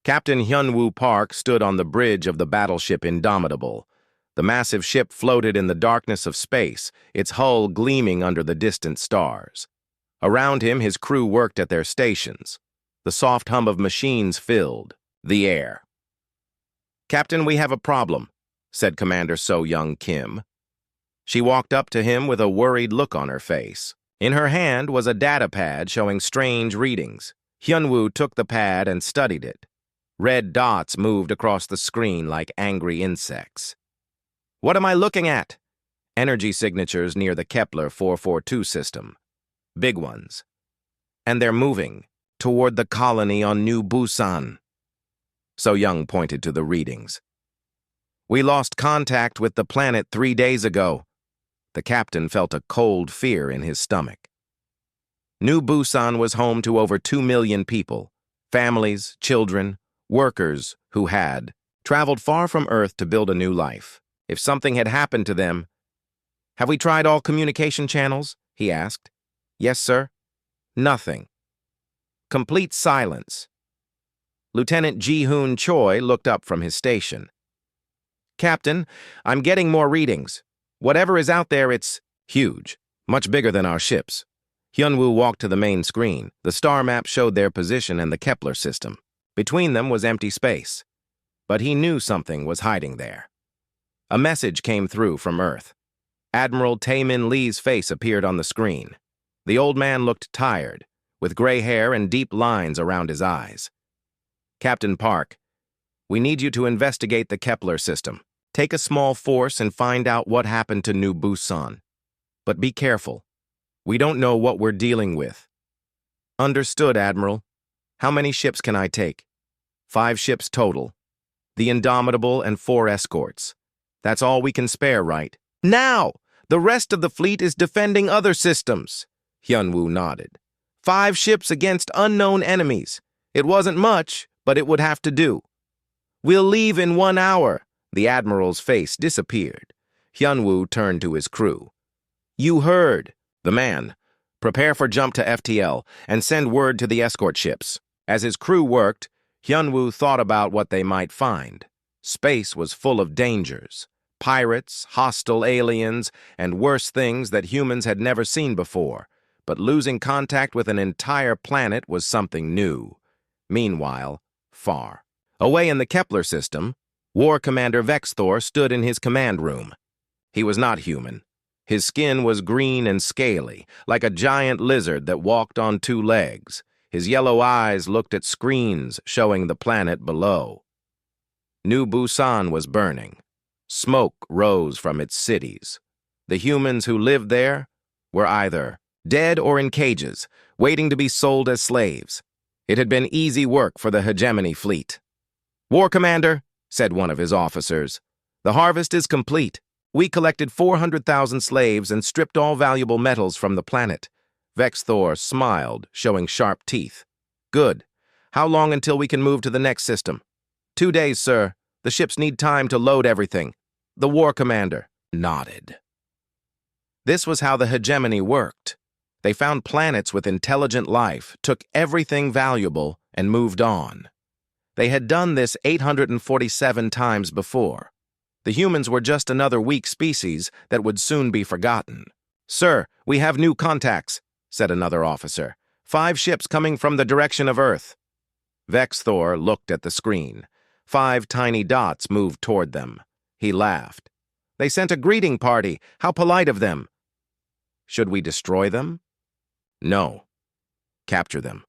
Captain Hyunwoo Park stood on the bridge of the battleship Indomitable. The massive ship floated in the darkness of space, its hull gleaming under the distant stars. Around him, his crew worked at their stations. The soft hum of machines filled the air. "Captain, we have a problem," said Commander So-Young Kim. She walked up to him with a worried look on her face. In her hand was a data pad showing strange readings. Hyunwoo took the pad and studied it. Red dots moved across the screen like angry insects. "What am I looking at?" "Energy signatures near the Kepler 442 system. Big ones. And they're moving toward the colony on New Busan." So-Young pointed to the readings. "We lost contact with the planet 3 days ago." The captain felt a cold fear in his stomach. New Busan was home to over 2 million people, families, children, workers who had traveled far from Earth to build a new life. If something had happened to them— "Have we tried all communication channels?" he asked. "Yes, sir." "Nothing." Complete silence. Lieutenant Ji-Hoon Choi looked up from his station. "Captain, I'm getting more readings. Whatever is out there, it's huge, much bigger than our ships." Hyunwoo walked to the main screen. The star map showed their position and the Kepler system. Between them was empty space. But he knew something was hiding there. A message came through from Earth. Admiral Tae-Min Lee's face appeared on the screen. The old man looked tired, with gray hair and deep lines around his eyes. "Captain Park, we need you to investigate the Kepler system. Take a small force and find out what happened to New Busan. But be careful. We don't know what we're dealing with." "Understood, Admiral. How many ships can I take?" 5 ships total. The Indomitable and 4 escorts. That's all we can spare, right? "Now! The rest of the fleet is defending other systems." Hyunwoo nodded. 5 ships against unknown enemies. It wasn't much, but it would have to do. "We'll leave in 1 hour." The Admiral's face disappeared. Hyunwoo turned to his crew. "You heard." The man. "Prepare for jump to FTL and send word to the escort ships." As his crew worked, Hyunwoo thought about what they might find. Space was full of dangers. Pirates, hostile aliens, and worse things that humans had never seen before. But losing contact with an entire planet was something new. Meanwhile, far away in the Kepler system, War Commander Vexthor stood in his command room. He was not human. His skin was green and scaly, like a giant lizard that walked on 2 legs. His yellow eyes looked at screens showing the planet below. New Busan was burning. Smoke rose from its cities. The humans who lived there were either dead or in cages, waiting to be sold as slaves. It had been easy work for the hegemony fleet. "War Commander," said one of his officers, "the harvest is complete. We collected 400,000 slaves and stripped all valuable metals from the planet." Vexthor smiled, showing sharp teeth. "Good. How long until we can move to the next system?" 2 days, sir. The ships need time to load everything." The War Commander nodded. This was how the hegemony worked. They found planets with intelligent life, took everything valuable, and moved on. They had done this 847 times before. The humans were just another weak species that would soon be forgotten. "Sir, we have new contacts," said another officer. 5 ships coming from the direction of Earth." Vexthor looked at the screen. 5 tiny dots moved toward them. He laughed. "They sent a greeting party. How polite of them." "Should we destroy them?" "No. Capture them.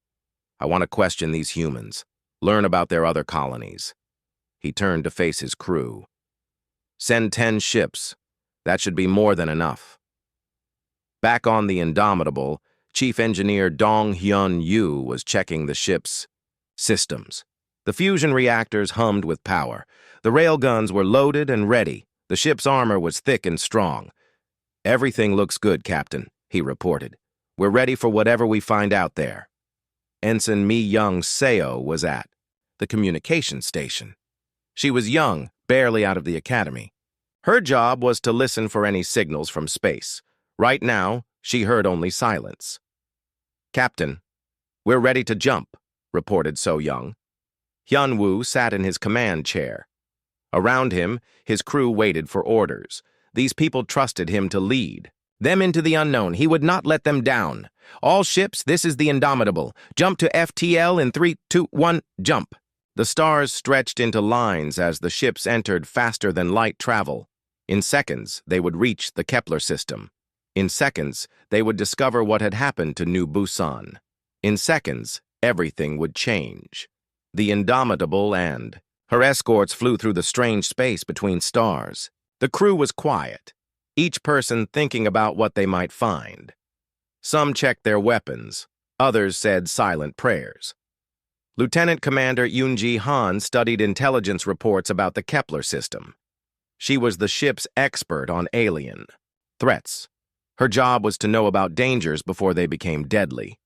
I want to question these humans. Learn about their other colonies." He turned to face his crew. "Send 10 ships. That should be more than enough." Back on the Indomitable, Chief Engineer Dong Hyun-Yu was checking the ship's systems. The fusion reactors hummed with power. The railguns were loaded and ready. The ship's armor was thick and strong. "Everything looks good, Captain," he reported. "We're ready for whatever we find out there." Ensign Mi-Young Seo was at the communication station. She was young, barely out of the academy. Her job was to listen for any signals from space. Right now, she heard only silence. "Captain, we're ready to jump," reported So-Young. Hyun-woo sat in his command chair. Around him, his crew waited for orders. These people trusted him to lead them into the unknown. He would not let them down. All ships, this is the Indomitable. Jump to FTL in 3, 2, 1, jump. The stars stretched into lines as the ships entered faster than light travel. In seconds, they would reach the Kepler system. In seconds, they would discover what had happened to New Busan. In seconds, everything would change. The Indomitable and her escorts flew through the strange space between stars. The crew was quiet, each person thinking about what they might find. Some checked their weapons, others said silent prayers. Lieutenant Commander Yoon-ji Han studied intelligence reports about the Kepler system. She was the ship's expert on alien threats. Her job was to know about dangers before they became deadly.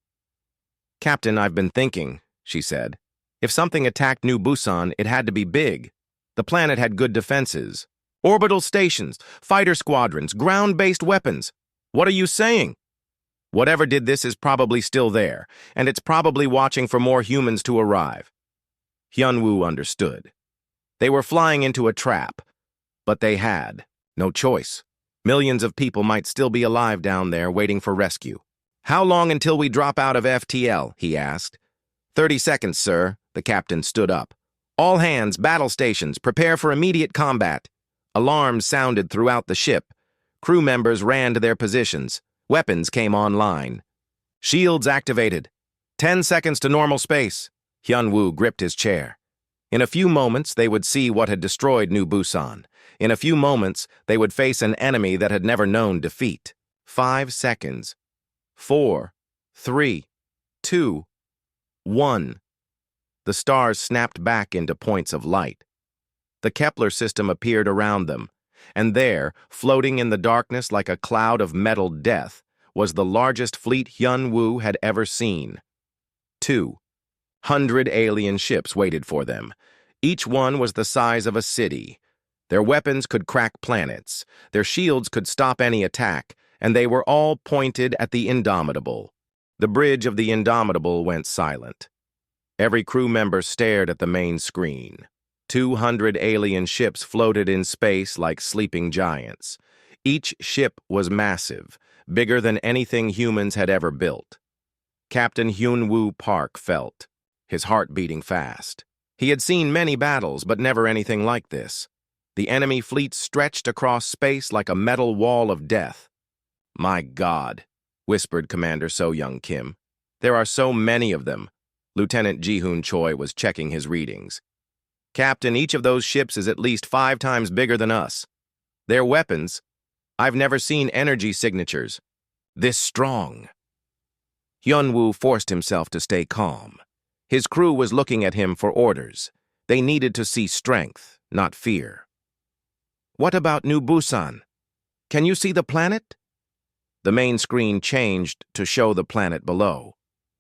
"Captain, I've been thinking," she said. "If something attacked New Busan, it had to be big. The planet had good defenses. Orbital stations, fighter squadrons, ground-based weapons. What are you saying? Whatever did this is probably still there, and it's probably watching for more humans to arrive." Hyun-woo understood. They were flying into a trap, but they had no choice. Millions of people might still be alive down there waiting for rescue. "How long until we drop out of FTL?" he asked. 30 seconds, sir." The captain stood up. "All hands, battle stations, prepare for immediate combat." Alarms sounded throughout the ship. Crew members ran to their positions. Weapons came online. "Shields activated. 10 seconds to normal space." Hyun-woo gripped his chair. In a few moments, they would see what had destroyed New Busan. In a few moments, they would face an enemy that had never known defeat. 5 seconds. 4, 3, 2, 1. The stars snapped back into points of light. The Kepler system appeared around them, and there, floating in the darkness like a cloud of metal death, was the largest fleet Hyun-woo had ever seen. 200 alien ships waited for them. Each one was the size of a city. Their weapons could crack planets, their shields could stop any attack, and they were all pointed at the Indomitable. The bridge of the Indomitable went silent. Every crew member stared at the main screen. 200 alien ships floated in space like sleeping giants. Each ship was massive, bigger than anything humans had ever built. Captain Hyun-woo Park felt, his heart beating fast. He had seen many battles, but never anything like this. The enemy fleet stretched across space like a metal wall of death. "My God," whispered Commander So-young Kim. "There are so many of them." Lieutenant Ji-hoon Choi was checking his readings. "Captain, each of those ships is at least 5 times bigger than us. Their weapons, I've never seen energy signatures this strong." Hyun-woo forced himself to stay calm. His crew was looking at him for orders. They needed to see strength, not fear. "What about New Busan? Can you see the planet?" The main screen changed to show the planet below.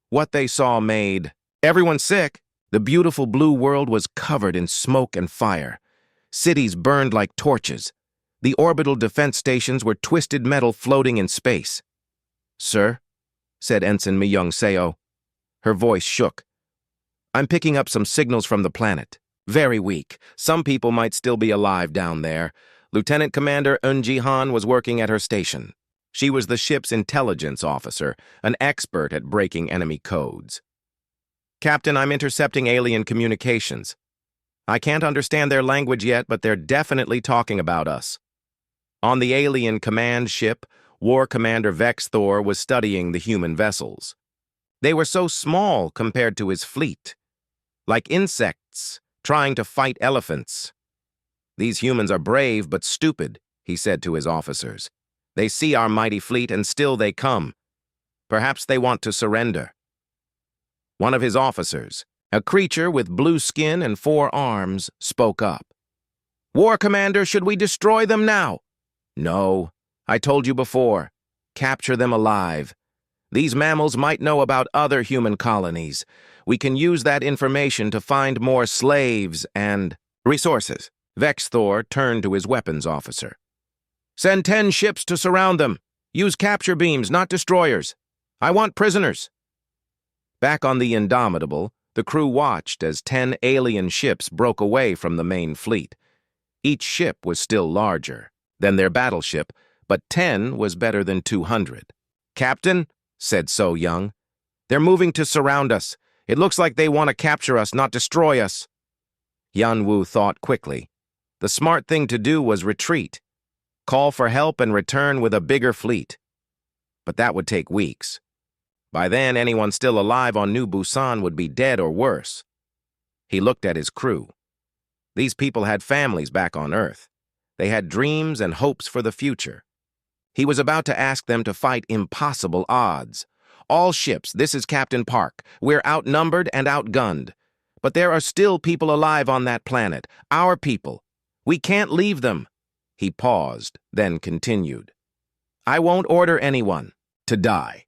What they saw made everyone sick. The beautiful blue world was covered in smoke and fire. Cities burned like torches. The orbital defense stations were twisted metal floating in space. "Sir," said Ensign Mi-young-seo. Her voice shook. "I'm picking up some signals from the planet. Very weak. Some people might still be alive down there." Lieutenant Commander Eun-ji Han was working at her station. She was the ship's intelligence officer, an expert at breaking enemy codes. "Captain, I'm intercepting alien communications. I can't understand their language yet, but they're definitely talking about us." On the alien command ship, War Commander Vex Thor was studying the human vessels. They were so small compared to his fleet, like insects trying to fight elephants. "These humans are brave but stupid," he said to his officers. "They see our mighty fleet and still they come. Perhaps they want to surrender." One of his officers, a creature with blue skin and 4 arms, spoke up. "War Commander, should we destroy them now?" "No, I told you before. Capture them alive. These mammals might know about other human colonies. We can use that information to find more slaves and resources." Vex Thor turned to his weapons officer. "Send 10 ships to surround them. Use capture beams, not destroyers. I want prisoners." Back on the Indomitable, The crew watched as 10 alien ships broke away from the main fleet. Each ship was still larger than their battleship, but 10 was better than 200. "Captain," said So Young, "they're moving to surround us. It looks like they want to capture us, not destroy us." Hyun-woo thought quickly. The smart thing to do was retreat, call for help and return with a bigger fleet. But that would take weeks. By then, anyone still alive on New Busan would be dead or worse. He looked at his crew. These people had families back on Earth. They had dreams and hopes for the future. He was about to ask them to fight impossible odds. "All ships, this is Captain Park. We're outnumbered and outgunned. But there are still people alive on that planet, our people. We can't leave them." He paused, then continued. "I won't order anyone to die.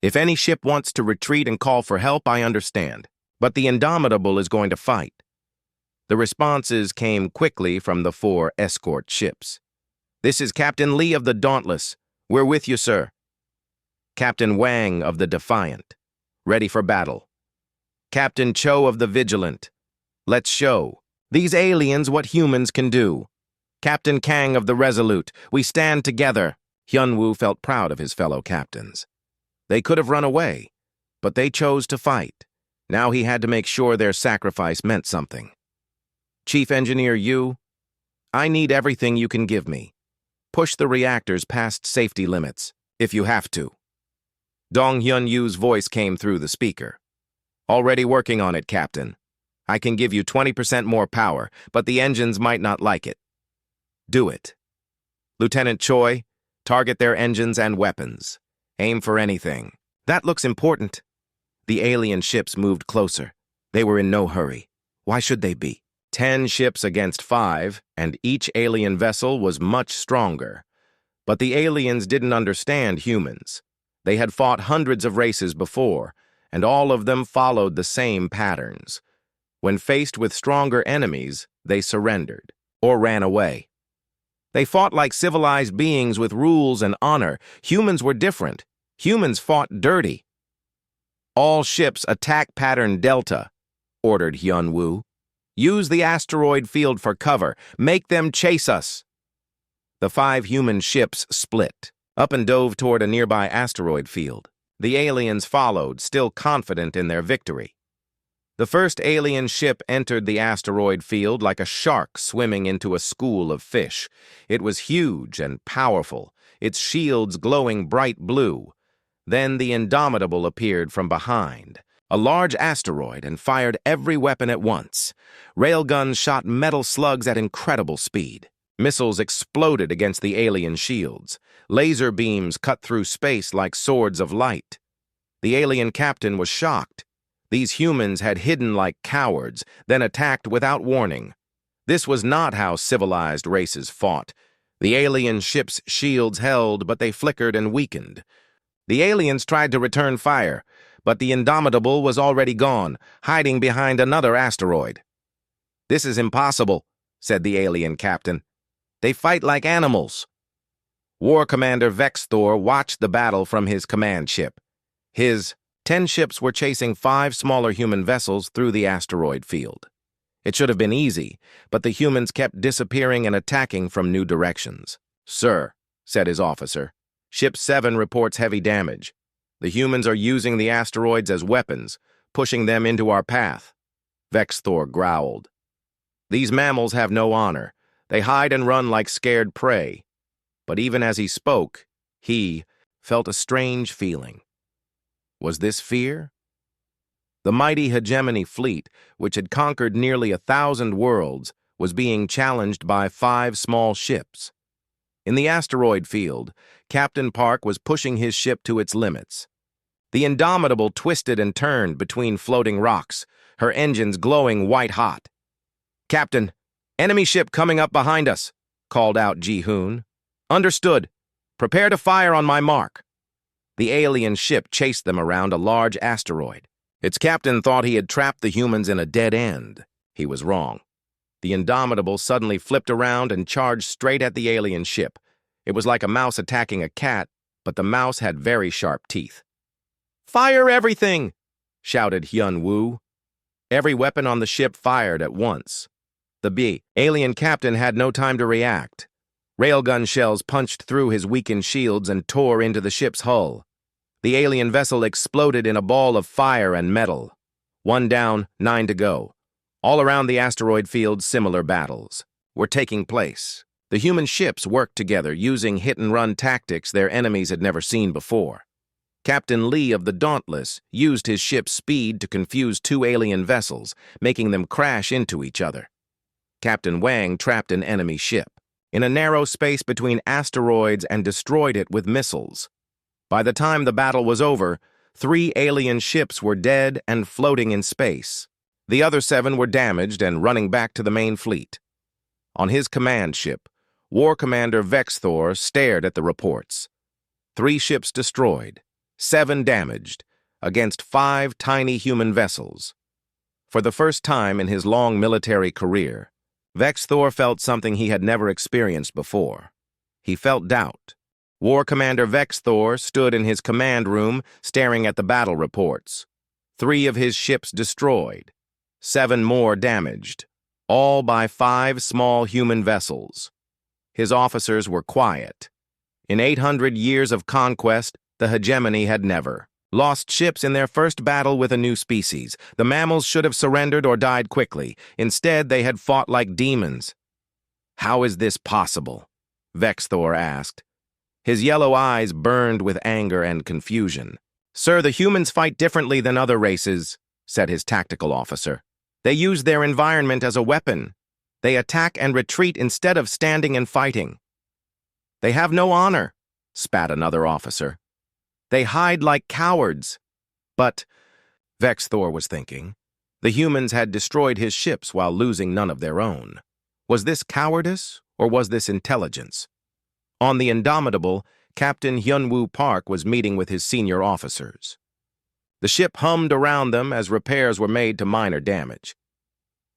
If any ship wants to retreat and call for help, I understand. But the Indomitable is going to fight." The responses came quickly from the 4 escort ships. "This is Captain Lee of the Dauntless. We're with you, sir." Captain Wang of the Defiant. "Ready for battle." Captain Cho of the Vigilant. "Let's show these aliens what humans can do." Captain Kang of the Resolute. "We stand together." Hyun-woo felt proud of his fellow captains. They could have run away, but they chose to fight. Now he had to make sure their sacrifice meant something. "Chief Engineer Yu, I need everything you can give me. Push the reactors past safety limits, if you have to." Dong Hyun-Yu's voice came through the speaker. "Already working on it, Captain. I can give you 20% more power, but the engines might not like it." "Do it." "Lieutenant Choi, target their engines and weapons. Aim for anything." "That looks important." The alien ships moved closer. They were in no hurry. Why should they be? 10 ships against 5, and each alien vessel was much stronger. But the aliens didn't understand humans. They had fought hundreds of races before, and all of them followed the same patterns. When faced with stronger enemies, they surrendered or ran away. They fought like civilized beings with rules and honor. Humans were different. Humans fought dirty. "All ships attack pattern Delta," ordered Hyun-woo. "Use the asteroid field for cover. Make them chase us." The 5 human ships split up and dove toward a nearby asteroid field. The aliens followed, still confident in their victory. The first alien ship entered the asteroid field like a shark swimming into a school of fish. It was huge and powerful, its shields glowing bright blue. Then the Indomitable appeared from behind, a large asteroid, and fired every weapon at once. Railguns shot metal slugs at incredible speed. Missiles exploded against the alien shields. Laser beams cut through space like swords of light. The alien captain was shocked. These humans had hidden like cowards, then attacked without warning. This was not how civilized races fought. The alien ship's shields held, but they flickered and weakened. The aliens tried to return fire, but the Indomitable was already gone, hiding behind another asteroid. "This is impossible," said the alien captain. "They fight like animals." War Commander Vexthor watched the battle from his command ship. His 10 ships were chasing 5 smaller human vessels through the asteroid field. It should have been easy, but the humans kept disappearing and attacking from new directions. "Sir," said his officer, "Ship 7 reports heavy damage. The humans are using the asteroids as weapons, pushing them into our path." Vexthor growled. "These mammals have no honor. They hide and run like scared prey." But even as he spoke, he felt a strange feeling. Was this fear? The mighty hegemony fleet, which had conquered nearly 1,000 worlds, was being challenged by 5 small ships. In the asteroid field, Captain Park was pushing his ship to its limits. The Indomitable twisted and turned between floating rocks, her engines glowing white-hot. "Captain, enemy ship coming up behind us," called out Ji-hoon. "Understood. Prepare to fire on my mark." The alien ship chased them around a large asteroid. Its captain thought he had trapped the humans in a dead end. He was wrong. The Indomitable suddenly flipped around and charged straight at the alien ship. It was like a mouse attacking a cat, but the mouse had very sharp teeth. "Fire everything!" shouted Hyun-woo. Every weapon on the ship fired at once. The alien captain had no time to react. Railgun shells punched through his weakened shields and tore into the ship's hull. The alien vessel exploded in a ball of fire and metal. 1 down, 9 to go. All around the asteroid field, similar battles were taking place. The human ships worked together, using hit-and-run tactics their enemies had never seen before. Captain Lee of the Dauntless used his ship's speed to confuse 2 alien vessels, making them crash into each other. Captain Wang trapped an enemy ship in a narrow space between asteroids and destroyed it with missiles. By the time the battle was over, 3 alien ships were dead and floating in space. The other 7 were damaged and running back to the main fleet. On his command ship, War Commander Vexthor stared at the reports. 3 ships destroyed, 7 damaged, against 5 tiny human vessels. For the first time in his long military career, Vexthor felt something he had never experienced before. He felt doubt. War Commander Vexthor stood in his command room, staring at the battle reports. 3 of his ships destroyed, 7 more damaged, all by 5 small human vessels. His officers were quiet. In 800 years of conquest, the hegemony had never lost ships in their first battle with a new species. The mammals should have surrendered or died quickly. Instead, they had fought like demons. "How is this possible?" Vexthor asked. His yellow eyes burned with anger and confusion. "Sir, the humans fight differently than other races," said his tactical officer. "They use their environment as a weapon. They attack and retreat instead of standing and fighting." "They have no honor," spat another officer. "They hide like cowards." But, Vexthor was thinking, the humans had destroyed his ships while losing none of their own. Was this cowardice, or was this intelligence? On the Indomitable, Captain Hyunwoo Park was meeting with his senior officers. The ship hummed around them as repairs were made to minor damage.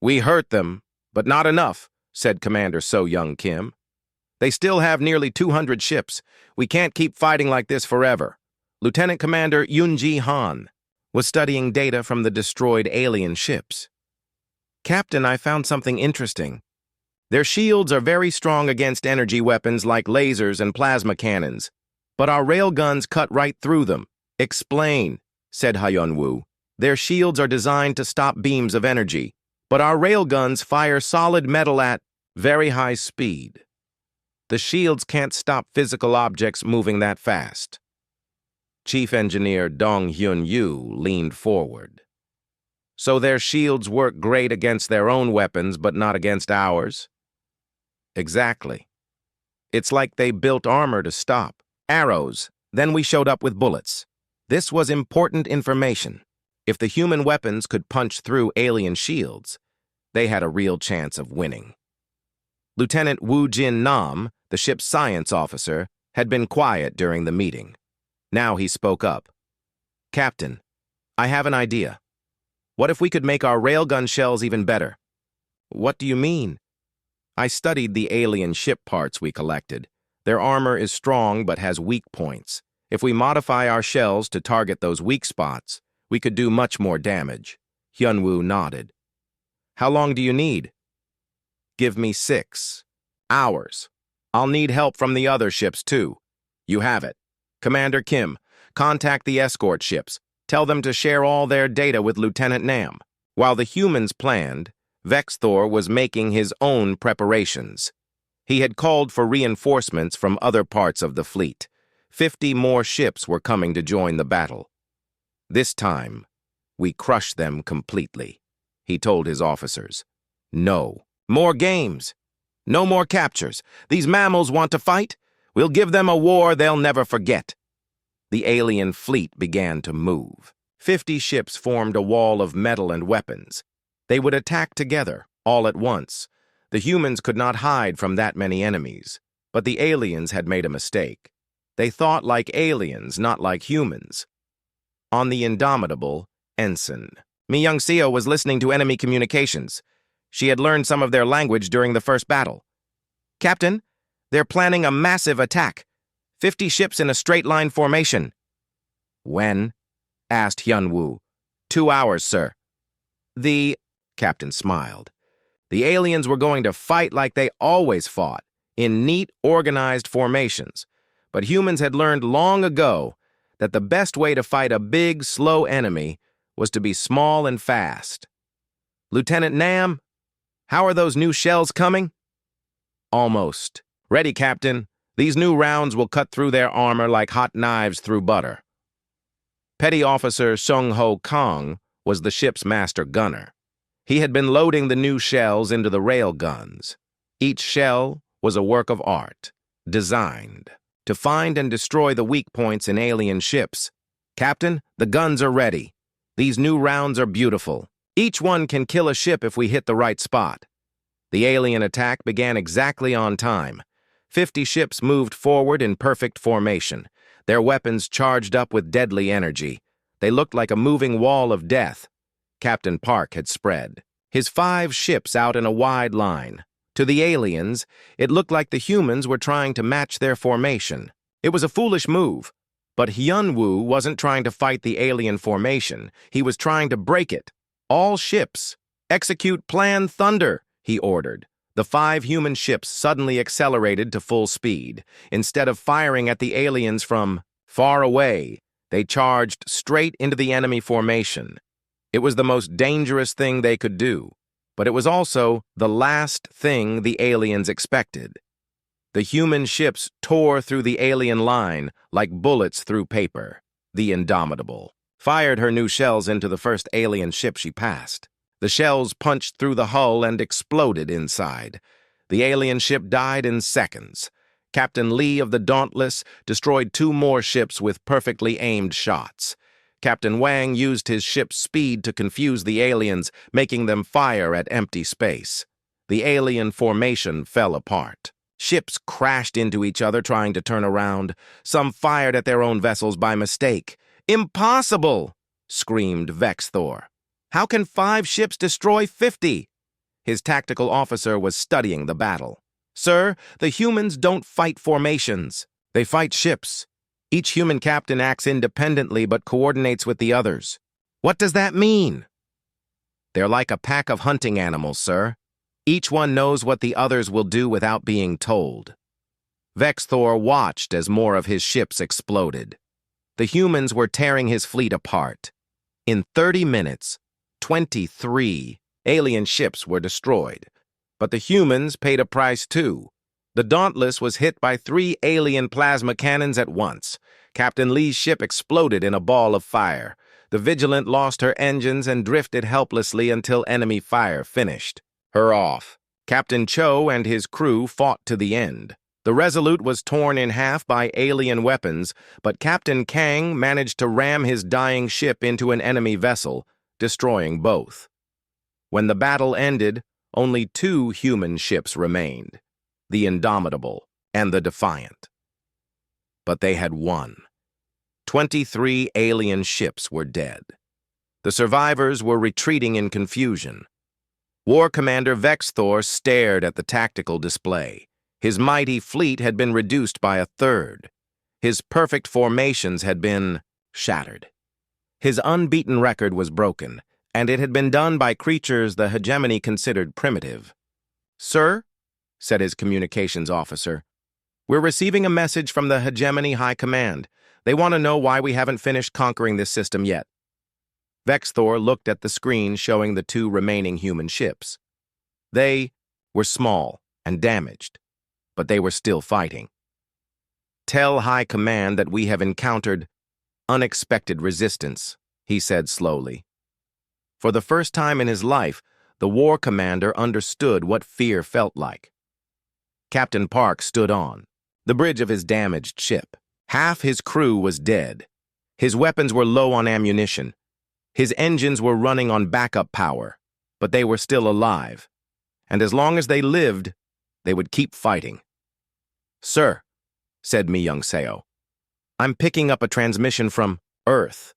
"We hurt them, but not enough," said Commander So Young Kim. "They still have nearly 200 ships. We can't keep fighting like this forever." Lieutenant Commander Yoonji Han was studying data from the destroyed alien ships. "Captain, I found something interesting. Their shields are very strong against energy weapons like lasers and plasma cannons, but our railguns cut right through them." "Explain," said Hyunwoo. "Their shields are designed to stop beams of energy, but our railguns fire solid metal at very high speed. The shields can't stop physical objects moving that fast." Chief Engineer Dong Hyun-yu leaned forward. "So their shields work great against their own weapons, but not against ours?" "Exactly. It's like they built armor to stop arrows, then we showed up with bullets." This was important information. If the human weapons could punch through alien shields, they had a real chance of winning. Lieutenant Woo Jin Nam, the ship's science officer, had been quiet during the meeting. Now he spoke up. "Captain, I have an idea. What if we could make our railgun shells even better?" "What do you mean?" "I studied the alien ship parts we collected. Their armor is strong but has weak points. If we modify our shells to target those weak spots, we could do much more damage." Hyunwoo nodded. "How long do you need?" "Give me 6 hours. I'll need help from the other ships too." "You have it. Commander Kim, contact the escort ships. Tell them to share all their data with Lieutenant Nam." While the humans planned, Vexthor was making his own preparations. He had called for reinforcements from other parts of the fleet. 50 more ships were coming to join the battle. "This time, we crush them completely," he told his officers. "No more games. No more captures. These mammals want to fight? We'll give them a war they'll never forget." The alien fleet began to move. 50 ships formed a wall of metal and weapons. They would attack together, all at once. The humans could not hide from that many enemies, but the aliens had made a mistake. They thought like aliens, not like humans. On the Indomitable, Ensign Mi Young-seo was listening to enemy communications. She had learned some of their language during the first battle. "Captain, they're planning a massive attack. 50 ships in a straight-line formation." "When?" asked Hyunwoo. 2 hours, sir." The captain smiled. The aliens were going to fight like they always fought, in neat, organized formations. But humans had learned long ago that the best way to fight a big, slow enemy was to be small and fast. Lieutenant Nam, how are those new shells coming? Almost. Ready, Captain. These new rounds will cut through their armor like hot knives through butter. Petty Officer Sung Ho Kong was the ship's master gunner. He had been loading the new shells into the rail guns. Each shell was a work of art, designed to find and destroy the weak points in alien ships. Captain, the guns are ready. These new rounds are beautiful. Each one can kill a ship if we hit the right spot. The alien attack began exactly on time. 50 ships moved forward in perfect formation, their weapons charged up with deadly energy. They looked like a moving wall of death. Captain Park had spread his 5 ships out in a wide line. To the aliens, it looked like the humans were trying to match their formation. It was a foolish move, but Hyun-woo wasn't trying to fight the alien formation. He was trying to break it. All ships, execute Plan Thunder, he ordered. The 5 human ships suddenly accelerated to full speed. Instead of firing at the aliens from far away, they charged straight into the enemy formation. It was the most dangerous thing they could do, but it was also the last thing the aliens expected. The human ships tore through the alien line like bullets through paper. The Indomitable fired her new shells into the first alien ship she passed. The shells punched through the hull and exploded inside. The alien ship died in seconds. Captain Lee of the Dauntless destroyed 2 more ships with perfectly aimed shots. Captain Wang used his ship's speed to confuse the aliens, making them fire at empty space. The alien formation fell apart. Ships crashed into each other trying to turn around. Some fired at their own vessels by mistake. "Impossible!" screamed Vexthor. "How can 5 ships destroy 50? His tactical officer was studying the battle. "Sir, the humans don't fight formations. They fight ships. Each human captain acts independently but coordinates with the others." "What does that mean?" "They're like a pack of hunting animals, sir. Each one knows what the others will do without being told." Vexthor watched as more of his ships exploded. The humans were tearing his fleet apart. In 30 minutes, 23 alien ships were destroyed. But the humans paid a price too. The Dauntless was hit by 3 alien plasma cannons at once. Captain Lee's ship exploded in a ball of fire. The Vigilant lost her engines and drifted helplessly until enemy fire finished her off. Captain Cho and his crew fought to the end. The Resolute was torn in half by alien weapons, but Captain Kang managed to ram his dying ship into an enemy vessel, destroying both. When the battle ended, only 2 human ships remained, the Indomitable and the Defiant. But they had won. 23 alien ships were dead. The survivors were retreating in confusion. War Commander Vexthor stared at the tactical display. His mighty fleet had been reduced by 1/3. His perfect formations had been shattered. His unbeaten record was broken, and it had been done by creatures the hegemony considered primitive. "Sir," said his communications officer, "we're receiving a message from the hegemony high command. They want to know why we haven't finished conquering this system yet." Vexthor looked at the screen showing the 2 remaining human ships. They were small and damaged, but they were still fighting. "Tell High Command that we have encountered unexpected resistance," he said slowly. For the first time in his life, the War Commander understood what fear felt like. Captain Park stood on the bridge of his damaged ship. Half his crew was dead. His weapons were low on ammunition. His engines were running on backup power, but they were still alive. And as long as they lived, they would keep fighting. "Sir," said Mi Young-seo, "I'm picking up a transmission from Earth.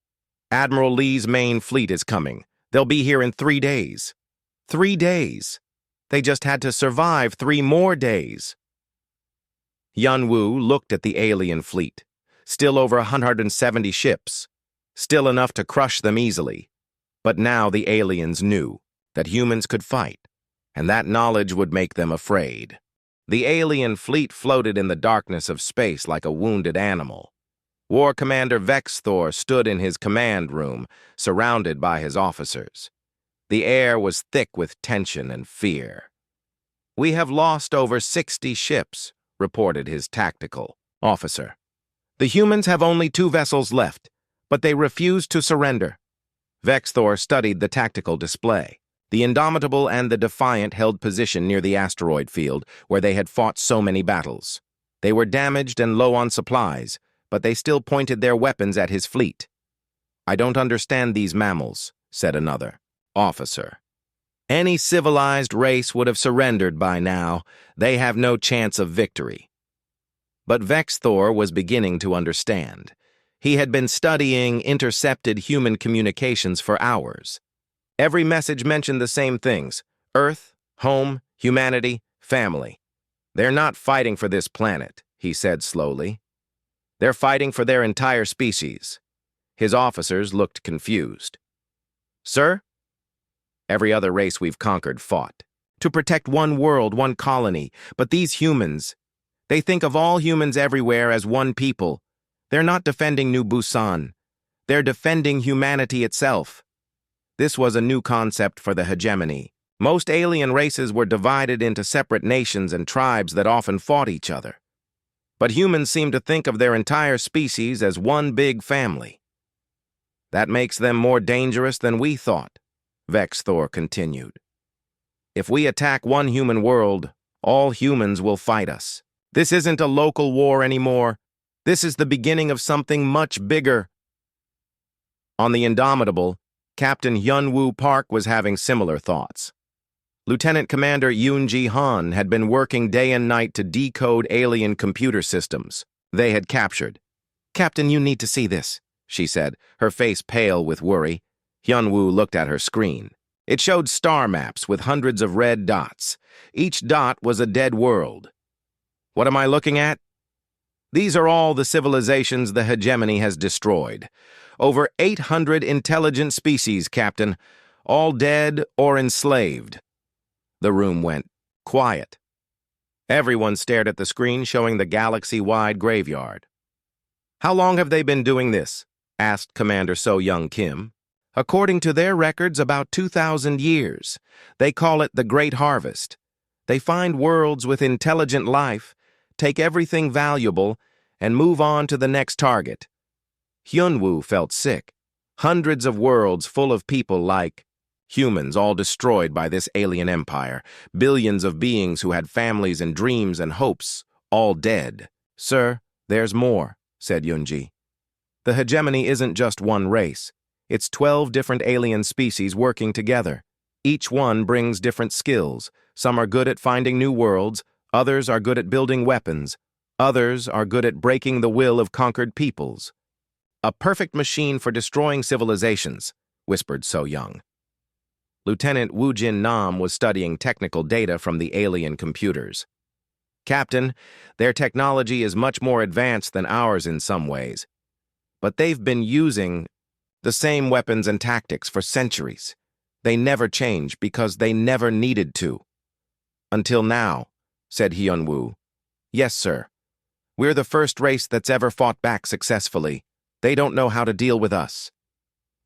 Admiral Lee's main fleet is coming. They'll be here in 3 days. 3 days. They just had to survive 3 more days." Hyun-woo looked at the alien fleet. Still over 170 ships. Still enough to crush them easily. But now the aliens knew that humans could fight, and that knowledge would make them afraid. The alien fleet floated in the darkness of space like a wounded animal. War Commander Vexthor stood in his command room, surrounded by his officers. The air was thick with tension and fear. "We have lost over 60 ships," reported his tactical officer. "The humans have only 2 vessels left, but they refuse to surrender." Vexthor studied the tactical display. The Indomitable and the Defiant held position near the asteroid field, where they had fought so many battles. They were damaged and low on supplies, but they still pointed their weapons at his fleet. "I don't understand these mammals," said another officer. "Any civilized race would have surrendered by now. They have no chance of victory." But Vexthor was beginning to understand. He had been studying intercepted human communications for hours. Every message mentioned the same things: Earth, home, humanity, family. "They're not fighting for this planet," he said slowly. "They're fighting for their entire species." His officers looked confused. "Sir?" "Every other race we've conquered fought to protect one world, one colony, but these humans, they think of all humans everywhere as one people. They're not defending New Busan. They're defending humanity itself." This was a new concept for the hegemony. Most alien races were divided into separate nations and tribes that often fought each other. But humans seem to think of their entire species as one big family. "That makes them more dangerous than we thought," Vexthor continued. "If we attack one human world, all humans will fight us. This isn't a local war anymore. This is the beginning of something much bigger." On the Indomitable, Captain Hyunwoo Park was having similar thoughts. Lieutenant Commander Yoon-ji Han had been working day and night to decode alien computer systems they had captured. "Captain, you need to see this," she said, her face pale with worry. Hyunwoo looked at her screen. It showed star maps with hundreds of red dots. Each dot was a dead world. "What am I looking at?" "These are all the civilizations the hegemony has destroyed. Over 800 intelligent species, Captain, all dead or enslaved." The room went quiet. Everyone stared at the screen showing the galaxy-wide graveyard. "How long have they been doing this?" asked Commander So-Young Kim. "According to their records, about 2,000 years. They call it the Great Harvest. They find worlds with intelligent life, take everything valuable, and move on to the next target." Hyunwoo felt sick. Hundreds of worlds full of people like humans, all destroyed by this alien empire. Billions of beings who had families and dreams and hopes, all dead. "Sir, there's more," said Yoonji. "The hegemony isn't just one race. It's 12 different alien species working together. Each one brings different skills. Some are good at finding new worlds, others are good at building weapons, others are good at breaking the will of conquered peoples. A perfect machine for destroying civilizations," whispered So-Young. Lieutenant Woo-Jin Nam was studying technical data from the alien computers. "Captain, their technology is much more advanced than ours in some ways, but they've been using the same weapons and tactics for centuries. They never change because they never needed to." "Until now," said Hyunwoo. "Yes, sir. We're the first race that's ever fought back successfully. They don't know how to deal with us."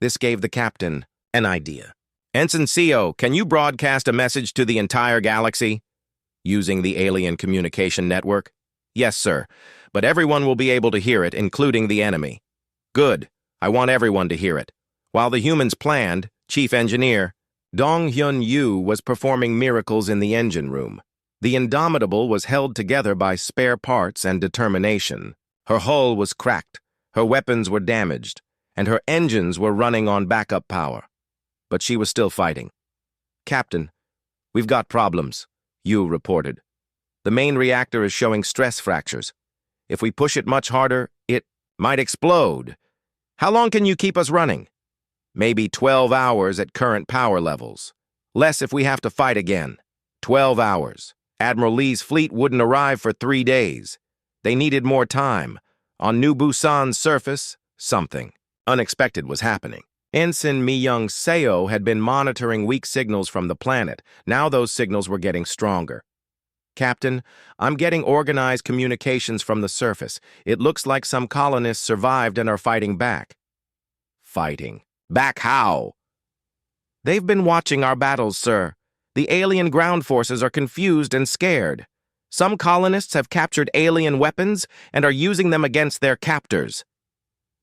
This gave the captain an idea. "Ensign CO, can you broadcast a message to the entire galaxy?" "Using the alien communication network?" "Yes, sir, but everyone will be able to hear it, including the enemy." "Good. I want everyone to hear it." While the humans planned, Chief Engineer Dong Hyun-Yu was performing miracles in the engine room. The Indomitable was held together by spare parts and determination. Her hull was cracked, her weapons were damaged, and her engines were running on backup power. But she was still fighting. "Captain, we've got problems," Yu reported. "The main reactor is showing stress fractures. If we push it much harder, it might explode. How long can you keep us running?" "Maybe 12 hours at current power levels. Less if we have to fight again. 12 hours. Admiral Lee's fleet wouldn't arrive for 3 days. They needed more time. On New Busan's surface, something unexpected was happening. Ensign Mi-young Seo had been monitoring weak signals from the planet. Now those signals were getting stronger. Captain, I'm getting organized communications from the surface. It looks like some colonists survived and are fighting back. Fighting? Back how? They've been watching our battles, sir. The alien ground forces are confused and scared. Some colonists have captured alien weapons and are using them against their captors.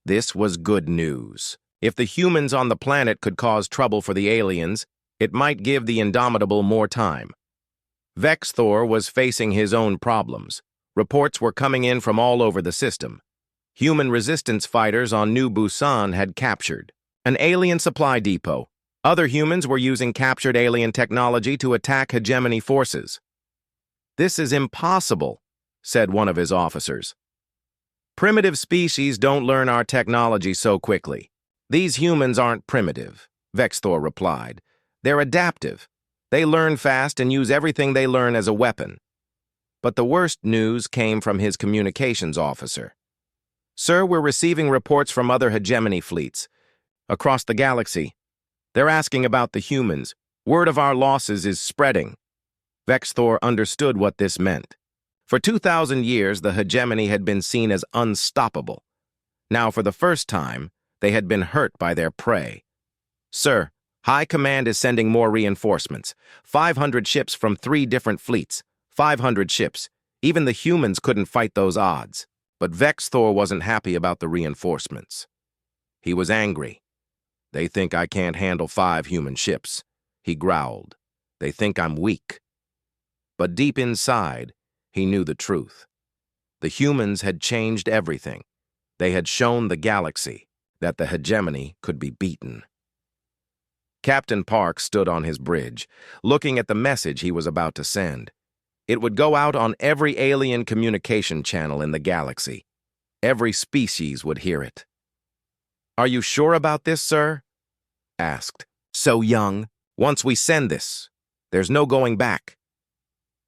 This was good news. If the humans on the planet could cause trouble for the aliens, it might give the Indomitable more time. Vexthor was facing his own problems. Reports were coming in from all over the system. Human resistance fighters on New Busan had captured an alien supply depot. Other humans were using captured alien technology to attack hegemony forces. "This is impossible," said one of his officers. "Primitive species don't learn our technology so quickly." "These humans aren't primitive," Vexthor replied. "They're adaptive. They learn fast and use everything they learn as a weapon." But the worst news came from his communications officer. "Sir, we're receiving reports from other hegemony fleets across the galaxy. They're asking about the humans. Word of our losses is spreading." Vexthor understood what this meant. For 2,000 years, the hegemony had been seen as unstoppable. Now, for the first time, they had been hurt by their prey. "Sir, High Command is sending more reinforcements. 500 ships from 3 different fleets. 500 ships. Even the humans couldn't fight those odds." But Vexthor wasn't happy about the reinforcements. He was angry. "They think I can't handle 5 human ships," he growled. "They think I'm weak." But deep inside, he knew the truth. The humans had changed everything. They had shown the galaxy that the hegemony could be beaten. Captain Park stood on his bridge, looking at the message he was about to send. It would go out on every alien communication channel in the galaxy. Every species would hear it. "Are you sure about this, sir?" asked So Young. "Once we send this, there's no going back."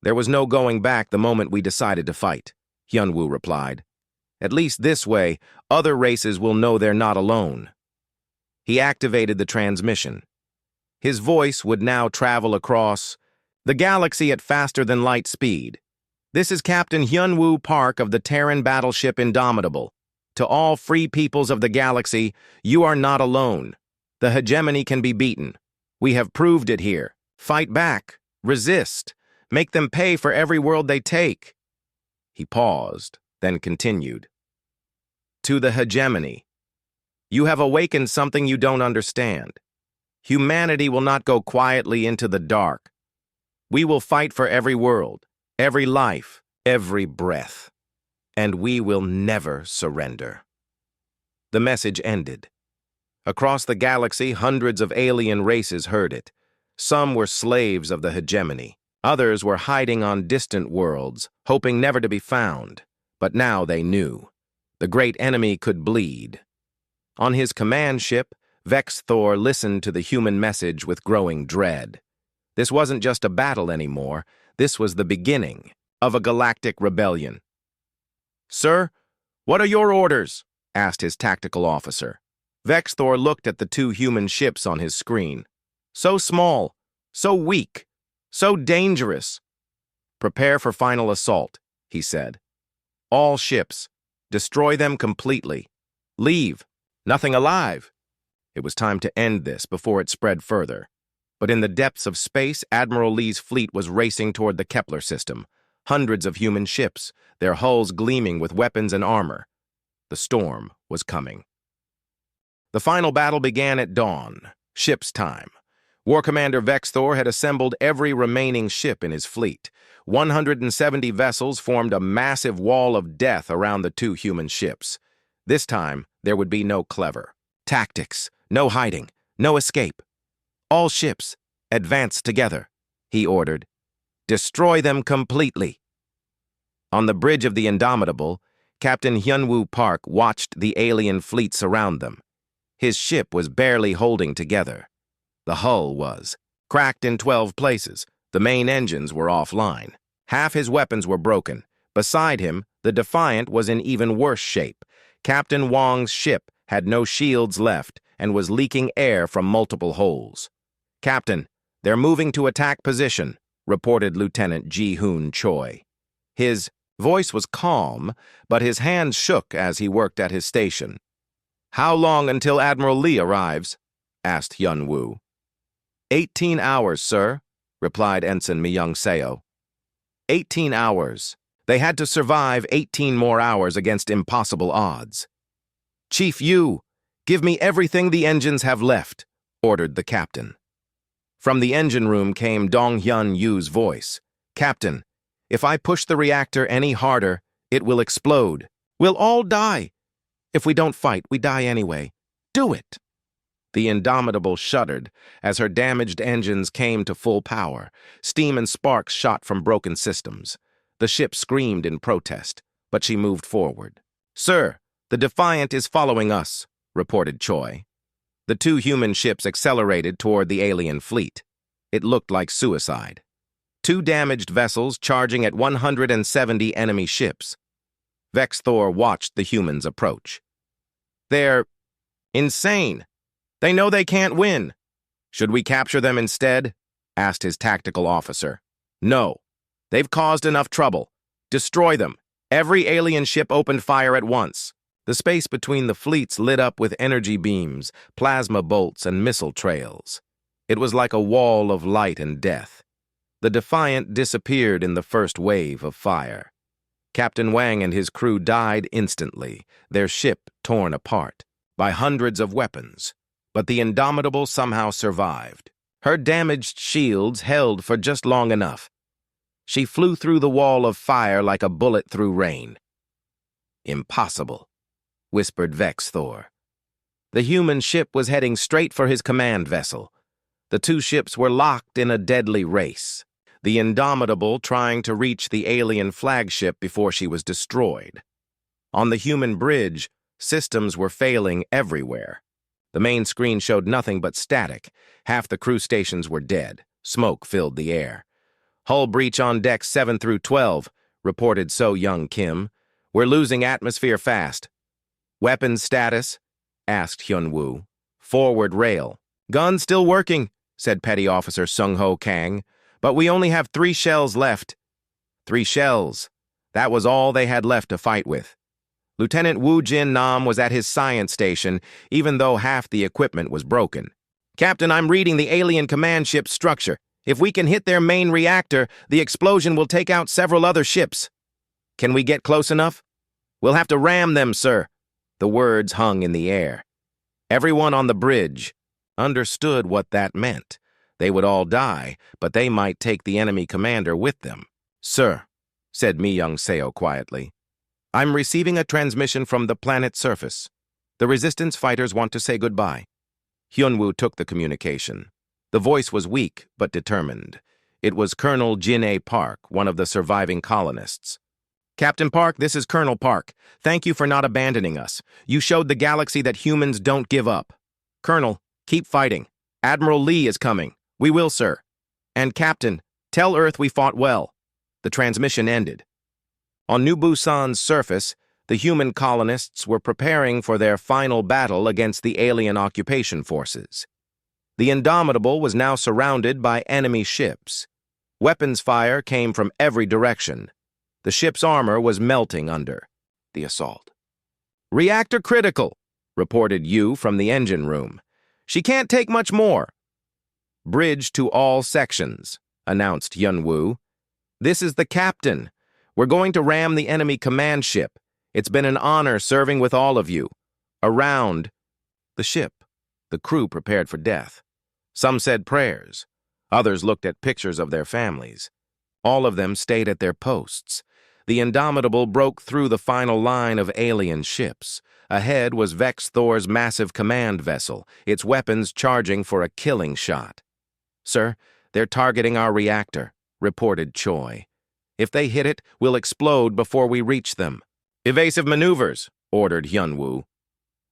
"There was no going back the moment we decided to fight," Hyunwoo replied. "At least this way, other races will know they're not alone." He activated the transmission. His voice would now travel across the galaxy at faster-than-light speed. "This is Captain Hyunwoo Park of the Terran Battleship Indomitable. To all free peoples of the galaxy, you are not alone. The hegemony can be beaten. We have proved it here. Fight back. Resist. Make them pay for every world they take." He paused, then continued. "To the hegemony. You have awakened something you don't understand. Humanity will not go quietly into the dark. We will fight for every world, every life, every breath. And we will never surrender." The message ended. Across the galaxy, hundreds of alien races heard it. Some were slaves of the hegemony. Others were hiding on distant worlds, hoping never to be found. But now they knew. The great enemy could bleed. On his command ship, Vexthor listened to the human message with growing dread. This wasn't just a battle anymore. This was the beginning of a galactic rebellion. "Sir, what are your orders?" asked his tactical officer. Vexthor looked at the 2 human ships on his screen. "So small, so weak, so dangerous." "Prepare for final assault," he said. "All ships. Destroy them completely. Leave. Nothing alive." It was time to end this before it spread further. But in the depths of space, Admiral Lee's fleet was racing toward the Kepler system. Hundreds of human ships, their hulls gleaming with weapons and armor. The storm was coming. The final battle began at dawn, ship's time. War Commander Vexthor had assembled every remaining ship in his fleet. 170 vessels formed a massive wall of death around the 2 human ships. This time, there would be no clever tactics, no hiding, no escape. "All ships, advance together," he ordered. "Destroy them completely." On the bridge of the Indomitable, Captain Hyunwoo Park watched the alien fleet surround them. His ship was barely holding together. The hull was cracked in 12 places. The main engines were offline. Half his weapons were broken. Beside him, the Defiant was in even worse shape. Captain Wong's ship had no shields left, and was leaking air from multiple holes. "Captain, they're moving to attack position," reported Lieutenant Ji-Hoon Choi. His voice was calm, but his hands shook as he worked at his station. "How long until Admiral Lee arrives?" asked Hyun-woo. 18 hours, sir," replied Ensign Myung-seo. 18 hours. They had to survive 18 more hours against impossible odds. "Chief Yu, give me everything the engines have left," ordered the captain. From the engine room came Dong-hyun Yu's voice. "Captain, if I push the reactor any harder, it will explode. We'll all die. If we don't fight, we die anyway. Do it." The Indomitable shuddered as her damaged engines came to full power. Steam and sparks shot from broken systems. The ship screamed in protest, but she moved forward. "Sir, the Defiant is following us," reported Choi. The two human ships accelerated toward the alien fleet. It looked like suicide. Two damaged vessels charging at 170 enemy ships. Vex-Thor watched the humans approach. "They're insane. They know they can't win. Should we capture them instead?" asked his tactical officer. "No. They've caused enough trouble. Destroy them." Every alien ship opened fire at once. The space between the fleets lit up with energy beams, plasma bolts, and missile trails. It was like a wall of light and death. The Defiant disappeared in the first wave of fire. Captain Wang and his crew died instantly, their ship torn apart by hundreds of weapons. But the Indomitable somehow survived. Her damaged shields held for just long enough. She flew through the wall of fire like a bullet through rain. "Impossible," whispered Vex-Thor. The human ship was heading straight for his command vessel. The two ships were locked in a deadly race, the Indomitable trying to reach the alien flagship before she was destroyed. On the human bridge, systems were failing everywhere. The main screen showed nothing but static. Half the crew stations were dead. Smoke filled the air. "Hull breach on decks 7 through 12, reported So Young Kim. "We're losing atmosphere fast." "Weapons status?" asked Hyun-woo. "Forward rail." "Gun still working," said Petty Officer Sung-ho Kang. "But we only have 3 shells left." 3 shells. That was all they had left to fight with. Lieutenant Woo Jin Nam was at his science station, even though half the equipment was broken. "Captain, I'm reading the alien command ship's structure. If we can hit their main reactor, the explosion will take out several other ships." "Can we get close enough?" "We'll have to ram them, sir." The words hung in the air. Everyone on the bridge understood what that meant. They would all die, but they might take the enemy commander with them. "Sir," said Myung-seo quietly, "I'm receiving a transmission from the planet's surface. The Resistance fighters want to say goodbye." Hyun-woo took the communication. The voice was weak but determined. It was Colonel Jin-A Park, one of the surviving colonists. "Captain Park, this is Colonel Park. Thank you for not abandoning us. You showed the galaxy that humans don't give up. Colonel, keep fighting. Admiral Lee is coming. We will, sir. And Captain, tell Earth we fought well." The transmission ended. On New Busan's surface, the human colonists were preparing for their final battle against the alien occupation forces. The Indomitable was now surrounded by enemy ships. Weapons fire came from every direction. The ship's armor was melting under the assault. "Reactor critical," reported Yu from the engine room. "She can't take much more." "Bridge to all sections," announced Hyun-woo. "This is the captain. We're going to ram the enemy command ship. It's been an honor serving with all of you." Around the ship, the crew prepared for death. Some said prayers. Others looked at pictures of their families. All of them stayed at their posts. The Indomitable broke through the final line of alien ships. Ahead was Vex-Thor's massive command vessel, its weapons charging for a killing shot. "Sir, they're targeting our reactor," reported Choi. "If they hit it, we'll explode before we reach them." "Evasive maneuvers," ordered Hyun-woo.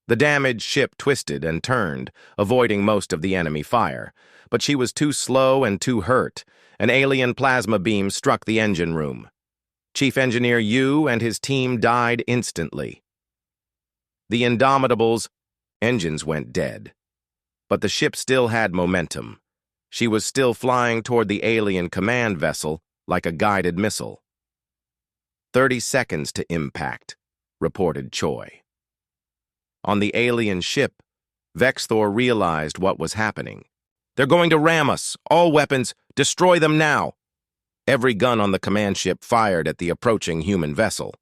The damaged ship twisted and turned, avoiding most of the enemy fire. But she was too slow and too hurt. An alien plasma beam struck the engine room. Chief Engineer Yu and his team died instantly. The Indomitable's engines went dead. But the ship still had momentum. She was still flying toward the alien command vessel like a guided missile. 30 seconds to impact, reported Choi. On the alien ship, Vexthor realized what was happening. They're going to ram us. All weapons, destroy them now. Every gun on the command ship fired at the approaching human vessel.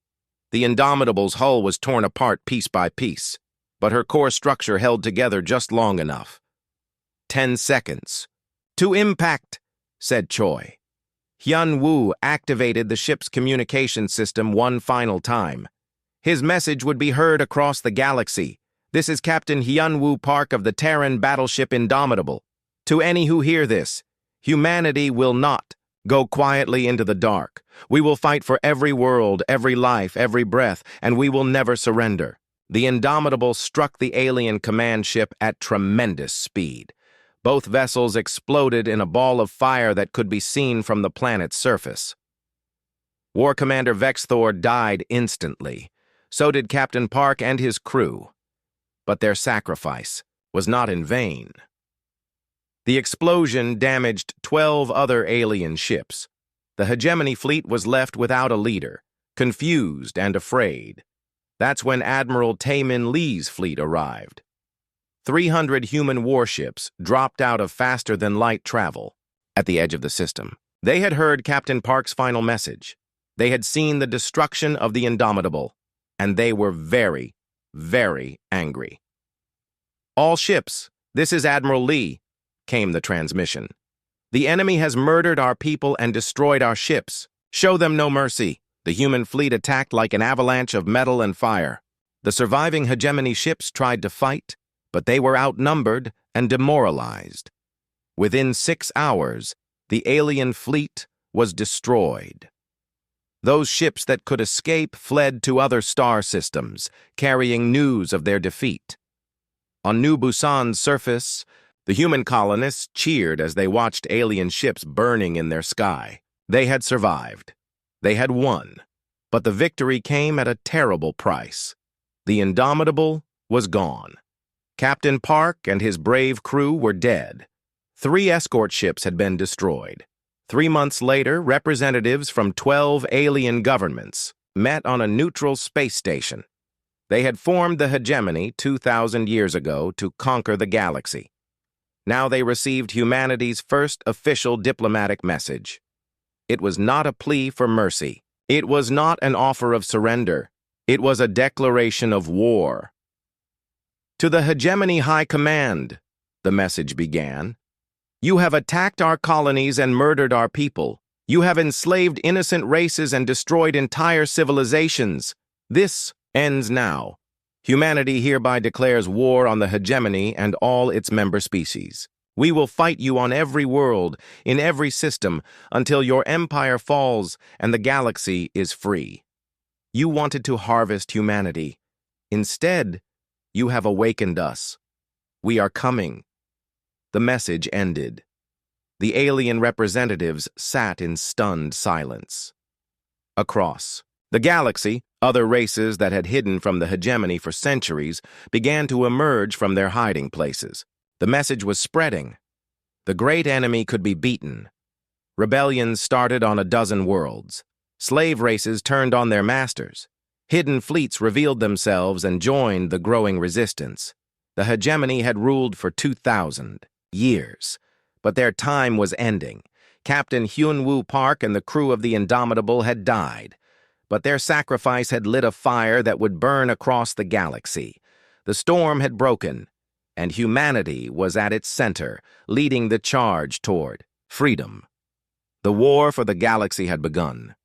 The Indomitable's hull was torn apart piece by piece, but her core structure held together just long enough. 10 seconds. To impact, said Choi. Hyun Woo activated the ship's communication system one final time. His message would be heard across the galaxy. This is Captain Hyun Woo Park of the Terran Battleship Indomitable. To any who hear this, humanity will not go quietly into the dark. We will fight for every world, every life, every breath, and we will never surrender. The Indomitable struck the alien command ship at tremendous speed. Both vessels exploded in a ball of fire that could be seen from the planet's surface. War Commander Vexthor died instantly. So did Captain Park and his crew. But their sacrifice was not in vain. The explosion damaged 12 other alien ships. The hegemony fleet was left without a leader, confused and afraid. That's when Admiral Taemin Lee's fleet arrived. 300 human warships dropped out of faster-than-light travel at the edge of the system. They had heard Captain Park's final message. They had seen the destruction of the Indomitable, and they were very, very angry. All ships, this is Admiral Lee, came the transmission. The enemy has murdered our people and destroyed our ships. Show them no mercy. The human fleet attacked like an avalanche of metal and fire. The surviving hegemony ships tried to fight, but they were outnumbered and demoralized. Within 6 hours, the alien fleet was destroyed. Those ships that could escape fled to other star systems, carrying news of their defeat. On New Busan's surface, the human colonists cheered as they watched alien ships burning in their sky. They had survived. They had won. But the victory came at a terrible price. The Indomitable was gone. Captain Park and his brave crew were dead. 3 escort ships had been destroyed. 3 months later, representatives from 12 alien governments met on a neutral space station. They had formed the hegemony 2,000 years ago to conquer the galaxy. Now they received humanity's first official diplomatic message. It was not a plea for mercy. It was not an offer of surrender. It was a declaration of war. To the Hegemony High Command, the message began. You have attacked our colonies and murdered our people. You have enslaved innocent races and destroyed entire civilizations. This ends now. Humanity hereby declares war on the hegemony and all its member species. We will fight you on every world, in every system, until your empire falls and the galaxy is free. You wanted to harvest humanity. Instead, you have awakened us. We are coming. The message ended. The alien representatives sat in stunned silence. Across the galaxy, other races that had hidden from the hegemony for centuries began to emerge from their hiding places. The message was spreading. The great enemy could be beaten. Rebellions started on a dozen worlds. Slave races turned on their masters. Hidden fleets revealed themselves and joined the growing resistance. The hegemony had ruled for 2,000 years, but their time was ending. Captain Hyun Woo Park and the crew of the Indomitable had died, but their sacrifice had lit a fire that would burn across the galaxy. The storm had broken, and humanity was at its center, leading the charge toward freedom. The war for the galaxy had begun.